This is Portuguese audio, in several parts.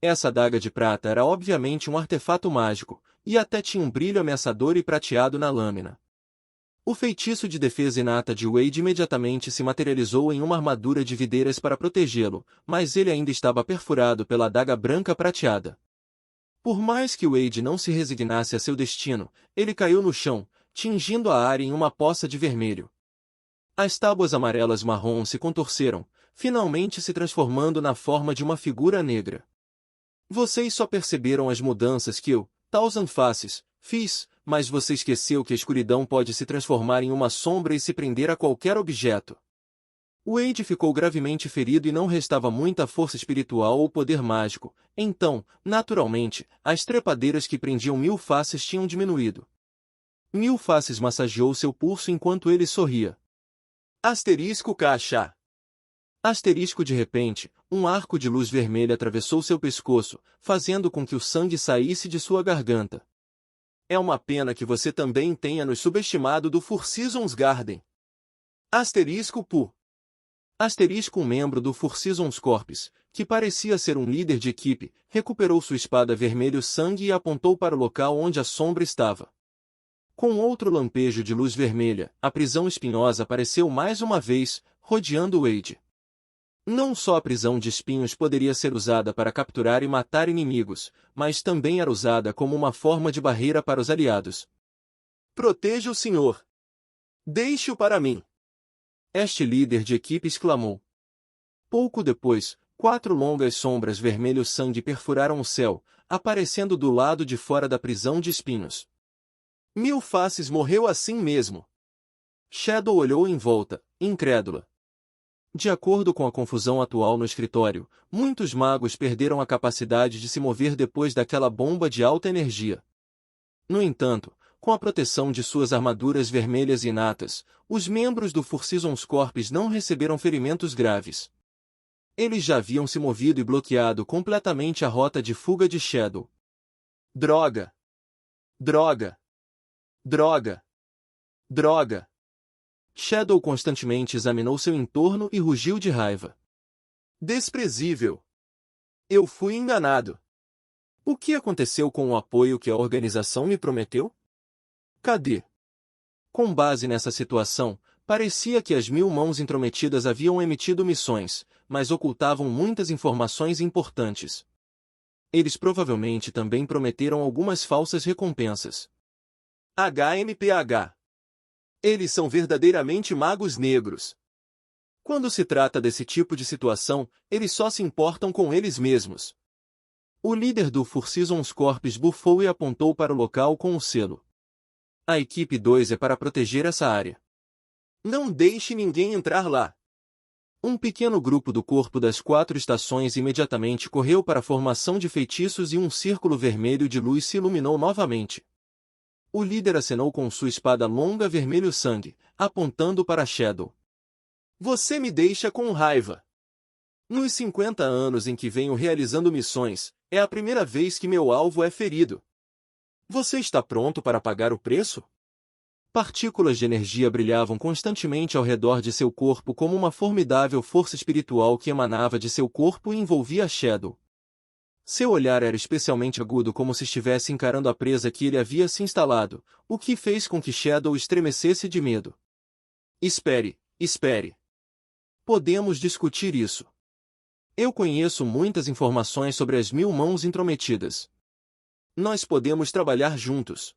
Essa adaga de prata era obviamente um artefato mágico, e até tinha um brilho ameaçador e prateado na lâmina. O feitiço de defesa inata de Wade imediatamente se materializou em uma armadura de videiras para protegê-lo, mas ele ainda estava perfurado pela adaga branca prateada. Por mais que Wade não se resignasse a seu destino, ele caiu no chão, tingindo a área em uma poça de vermelho. As tábuas amarelas marrom se contorceram, finalmente se transformando na forma de uma figura negra. Vocês só perceberam as mudanças que eu, Thousand Faces, fiz, mas você esqueceu que a escuridão pode se transformar em uma sombra e se prender a qualquer objeto. Wade ficou gravemente ferido e não restava muita força espiritual ou poder mágico, então, naturalmente, as trepadeiras que prendiam Mil Faces tinham diminuído. Mil Faces massageou seu pulso enquanto ele sorria. Asterisco KH. Asterisco de repente, um arco de luz vermelha atravessou seu pescoço, fazendo com que o sangue saísse de sua garganta. É uma pena que você também tenha nos subestimado do Four Seasons Garden. Asterisco PU. Asterisco um membro do Four Seasons Corps, que parecia ser um líder de equipe, recuperou sua espada vermelho sangue e apontou para o local onde a sombra estava. Com outro lampejo de luz vermelha, a prisão espinhosa apareceu mais uma vez, rodeando Wade. Não só a prisão de espinhos poderia ser usada para capturar e matar inimigos, mas também era usada como uma forma de barreira para os aliados. Proteja o senhor. Deixe-o para mim. Este líder de equipe exclamou. Pouco depois, 4 longas sombras vermelho sangue perfuraram o céu, aparecendo do lado de fora da prisão de espinhos. Mil Faces morreu assim mesmo. Shadow olhou em volta, incrédula. De acordo com a confusão atual no escritório, muitos magos perderam a capacidade de se mover depois daquela bomba de alta energia. No entanto, com a proteção de suas armaduras vermelhas inatas, os membros do Four Seasons Corps não receberam ferimentos graves. Eles já haviam se movido e bloqueado completamente a rota de fuga de Shadow. Droga! Droga! Droga! Droga! Shadow constantemente examinou seu entorno e rugiu de raiva. Desprezível! Eu fui enganado! O que aconteceu com o apoio que a organização me prometeu? Cadê? Com base nessa situação, parecia que as 1000 mãos intrometidas haviam emitido missões, mas ocultavam muitas informações importantes. Eles provavelmente também prometeram algumas falsas recompensas. HMPH. Eles são verdadeiramente magos negros. Quando se trata desse tipo de situação, eles só se importam com eles mesmos. O líder do Four Seasons Corps bufou e apontou para o local com o selo. A equipe 2 é para proteger essa área. Não deixe ninguém entrar lá. Um pequeno grupo do corpo das 4 estações imediatamente correu para a formação de feitiços e um círculo vermelho de luz se iluminou novamente. O líder acenou com sua espada longa vermelho sangue, apontando para Shadow. Você me deixa com raiva. Nos 50 anos em que venho realizando missões, é a primeira vez que meu alvo é ferido. Você está pronto para pagar o preço? Partículas de energia brilhavam constantemente ao redor de seu corpo como uma formidável força espiritual que emanava de seu corpo e envolvia Shadow. Seu olhar era especialmente agudo como se estivesse encarando a presa que ele havia se instalado, o que fez com que Shadow estremecesse de medo. Espere, espere. Podemos discutir isso. Eu conheço muitas informações sobre as 1000 mãos intrometidas. Nós podemos trabalhar juntos.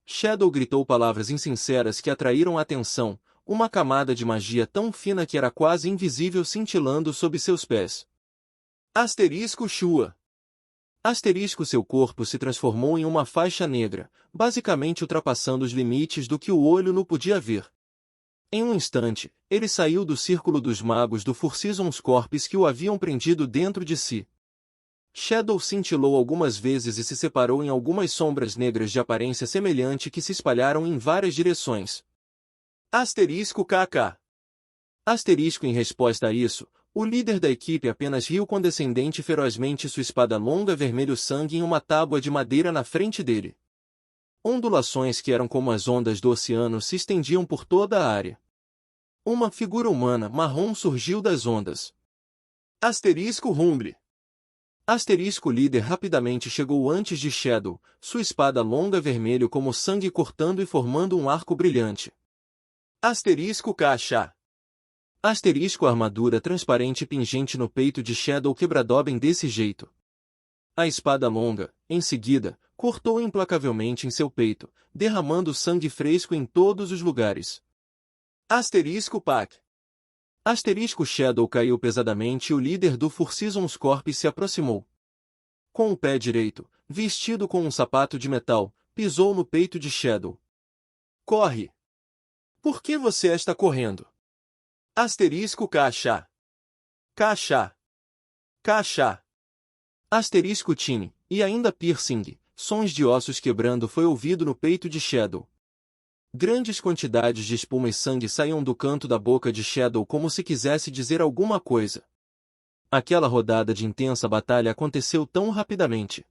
Shadow gritou palavras insinceras que atraíram a atenção, uma camada de magia tão fina que era quase invisível cintilando sob seus pés. Asterisco Shua. Asterisco seu corpo se transformou em uma faixa negra, basicamente ultrapassando os limites do que o olho não podia ver. Em um instante, ele saiu do círculo dos magos do Four Seasons Corps que o haviam prendido dentro de si. Shadow cintilou algumas vezes e se separou em algumas sombras negras de aparência semelhante que se espalharam em várias direções. Asterisco KK. Asterisco em resposta a isso, o líder da equipe apenas riu condescendente e ferozmente sua espada longa vermelho sangue em uma tábua de madeira na frente dele. Ondulações que eram como as ondas do oceano se estendiam por toda a área. Uma figura humana marrom surgiu das ondas. Asterisco Rumble. Asterisco líder rapidamente chegou antes de Shadow, sua espada longa vermelho como sangue cortando e formando um arco brilhante. Asterisco caixa. Asterisco armadura transparente pingente no peito de Shadow quebrado bem desse jeito. A espada longa, em seguida, cortou implacavelmente em seu peito, derramando sangue fresco em todos os lugares. Asterisco pack. Asterisco Shadow caiu pesadamente e o líder do Four Seasons Corp se aproximou. Com o pé direito, vestido com um sapato de metal, pisou no peito de Shadow. Corre! Por que você está correndo? Asterisco caixa. Caixa. Caixa. Asterisco tine, e ainda piercing, sons de ossos quebrando foi ouvido no peito de Shadow. Grandes quantidades de espuma e sangue saíam do canto da boca de Shadow como se quisesse dizer alguma coisa. Aquela rodada de intensa batalha aconteceu tão rapidamente.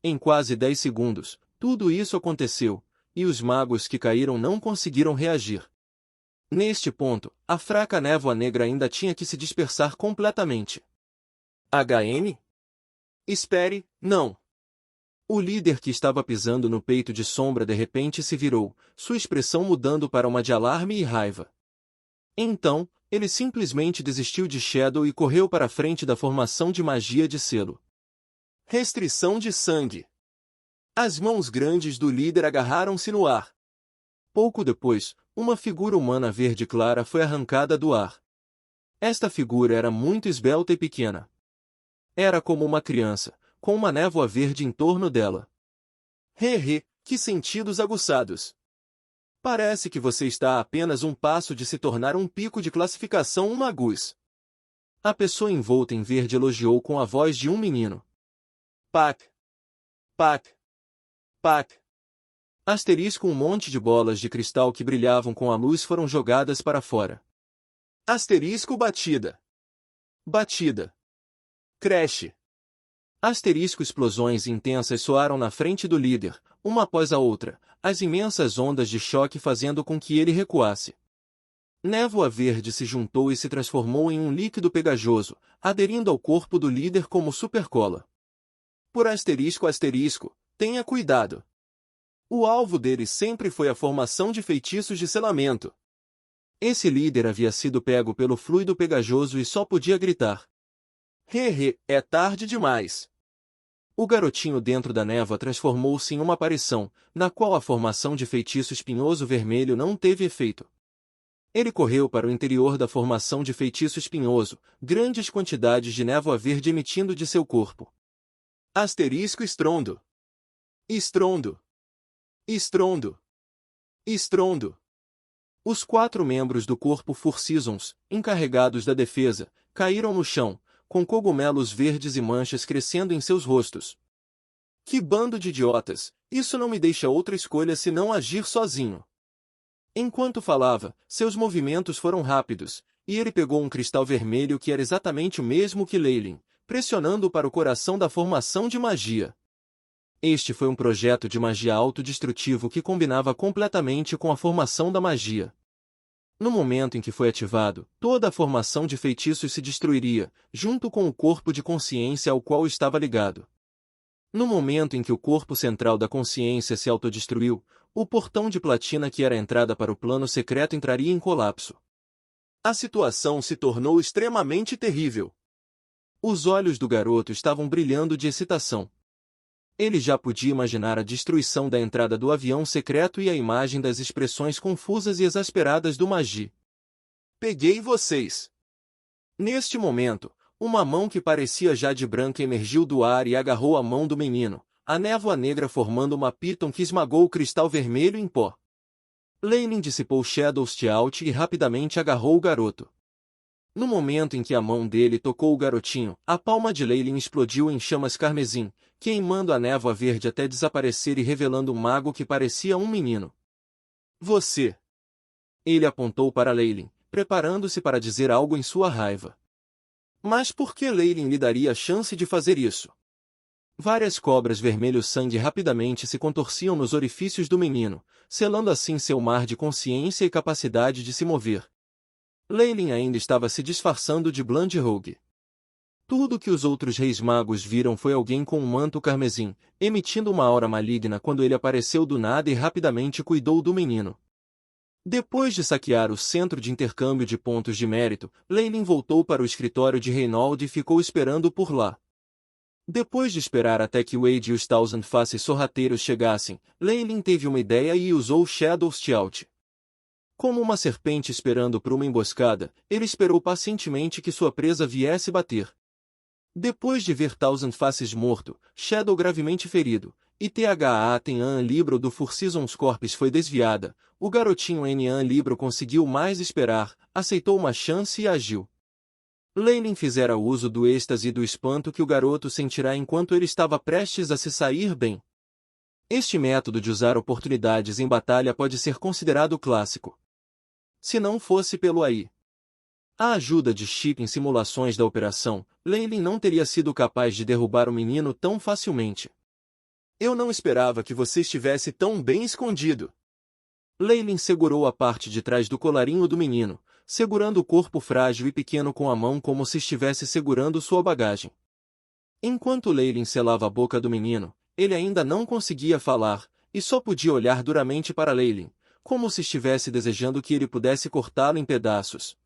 Em quase 10 segundos, tudo isso aconteceu, e os magos que caíram não conseguiram reagir. Neste ponto, a fraca névoa negra ainda tinha que se dispersar completamente. HM? Espere, não! O líder que estava pisando no peito de Sombra de repente se virou, sua expressão mudando para uma de alarme e raiva. Então, ele simplesmente desistiu de Shadow e correu para a frente da formação de magia de selo. Restrição de sangue. As mãos grandes do líder agarraram-se no ar. Pouco depois, uma figura humana verde clara foi arrancada do ar. Esta figura era muito esbelta e pequena. Era como uma criança, com uma névoa verde em torno dela. Que sentidos aguçados! Parece que você está a apenas um passo de se tornar um pico de classificação magus. A pessoa envolta em verde elogiou com a voz de um menino. Pac. Pac. Pac. Asterisco um monte de bolas de cristal que brilhavam com a luz foram jogadas para fora. Asterisco batida. Batida. Crash. Asterisco explosões intensas soaram na frente do líder, uma após a outra, as imensas ondas de choque fazendo com que ele recuasse. Névoa verde se juntou e se transformou em um líquido pegajoso, aderindo ao corpo do líder como supercola. Por asterisco, tenha cuidado. O alvo dele sempre foi a formação de feitiços de selamento. Esse líder havia sido pego pelo fluido pegajoso e só podia gritar. É tarde demais. O garotinho dentro da névoa transformou-se em uma aparição, na qual a formação de feitiço espinhoso vermelho não teve efeito. Ele correu para o interior da formação de feitiço espinhoso, grandes quantidades de névoa verde emitindo de seu corpo. Asterisco estrondo. Estrondo. Estrondo. Estrondo. Os 4 membros do corpo Four Seasons, encarregados da defesa, caíram no chão, com cogumelos verdes e manchas crescendo em seus rostos. Que bando de idiotas, isso não me deixa outra escolha senão agir sozinho. Enquanto falava, seus movimentos foram rápidos, e ele pegou um cristal vermelho que era exatamente o mesmo que Leylin, pressionando-o para o coração da formação de magia. Este foi um projeto de magia autodestrutivo que combinava completamente com a formação da magia. No momento em que foi ativado, toda a formação de feitiços se destruiria, junto com o corpo de consciência ao qual estava ligado. No momento em que o corpo central da consciência se autodestruiu, o portão de platina que era a entrada para o plano secreto entraria em colapso. A situação se tornou extremamente terrível. Os olhos do garoto estavam brilhando de excitação. Ele já podia imaginar a destruição da entrada do avião secreto e a imagem das expressões confusas e exasperadas do Magi. Peguei vocês! Neste momento, uma mão que parecia já de branca emergiu do ar e agarrou a mão do menino, a névoa negra formando uma piton que esmagou o cristal vermelho em pó. Leylin dissipou Shadow's Out e rapidamente agarrou o garoto. No momento em que a mão dele tocou o garotinho, a palma de Leylin explodiu em chamas carmesim, queimando a névoa verde até desaparecer e revelando um mago que parecia um menino. Você! Ele apontou para Leylin, preparando-se para dizer algo em sua raiva. Mas por que Leylin lhe daria a chance de fazer isso? Várias cobras vermelho-sangue rapidamente se contorciam nos orifícios do menino, selando assim seu mar de consciência e capacidade de se mover. Leylin ainda estava se disfarçando de Bloodrogue. Tudo que os outros reis magos viram foi alguém com um manto carmesim, emitindo uma aura maligna quando ele apareceu do nada e rapidamente cuidou do menino. Depois de saquear o centro de intercâmbio de pontos de mérito, Leylin voltou para o escritório de Reynolds e ficou esperando por lá. Depois de esperar até que Wade e os Thousand Faces sorrateiros chegassem, Leylin teve uma ideia e usou Shadow Stealth. Como uma serpente esperando por uma emboscada, ele esperou pacientemente que sua presa viesse bater. Depois de ver Thousand Faces morto, Shadow gravemente ferido, e THA Tenhan Libro do Four Seasons Corps foi desviada, o garotinho Nian Libro conseguiu mais esperar, aceitou uma chance e agiu. Leylin fizera uso do êxtase e do espanto que o garoto sentirá enquanto ele estava prestes a se sair bem. Este método de usar oportunidades em batalha pode ser considerado clássico. Se não fosse pelo AI. A ajuda de Chip em simulações da operação, Leylin não teria sido capaz de derrubar o menino tão facilmente. Eu não esperava que você estivesse tão bem escondido. Leylin segurou a parte de trás do colarinho do menino, segurando o corpo frágil e pequeno com a mão como se estivesse segurando sua bagagem. Enquanto Leylin selava a boca do menino, ele ainda não conseguia falar, e só podia olhar duramente para Leylin, como se estivesse desejando que ele pudesse cortá-lo em pedaços.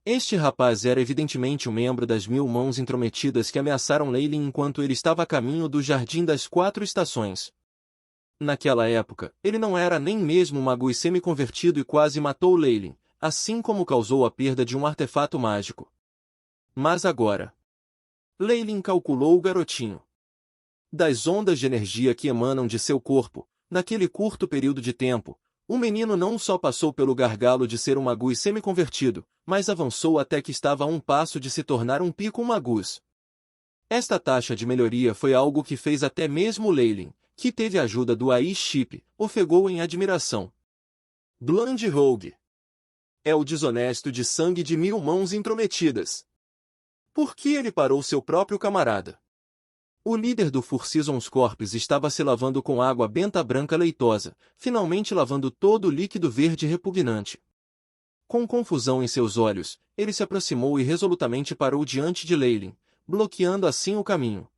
Este rapaz era evidentemente um membro das 1000 mãos intrometidas que ameaçaram Leylin enquanto ele estava a caminho do Jardim das 4 Estações. Naquela época, ele não era nem mesmo um magui semi-convertido e quase matou Leylin, assim como causou a perda de um artefato mágico. Mas agora... Leylin calculou o garotinho. Das ondas de energia que emanam de seu corpo, naquele curto período de tempo, o menino não só passou pelo gargalo de ser um magui semi-convertido, mas avançou até que estava a um passo de se tornar um pico magus. Esta taxa de melhoria foi algo que fez até mesmo Leylin, que teve a ajuda do AI Chip, ofegou em admiração. Bland Rogue. É o desonesto de sangue de 1000 mãos intrometidas. Por que ele parou seu próprio camarada? O líder do Four Seasons Corps estava se lavando com água benta branca leitosa, finalmente lavando todo o líquido verde repugnante. Com confusão em seus olhos, ele se aproximou e resolutamente parou diante de Leylin, bloqueando assim o caminho.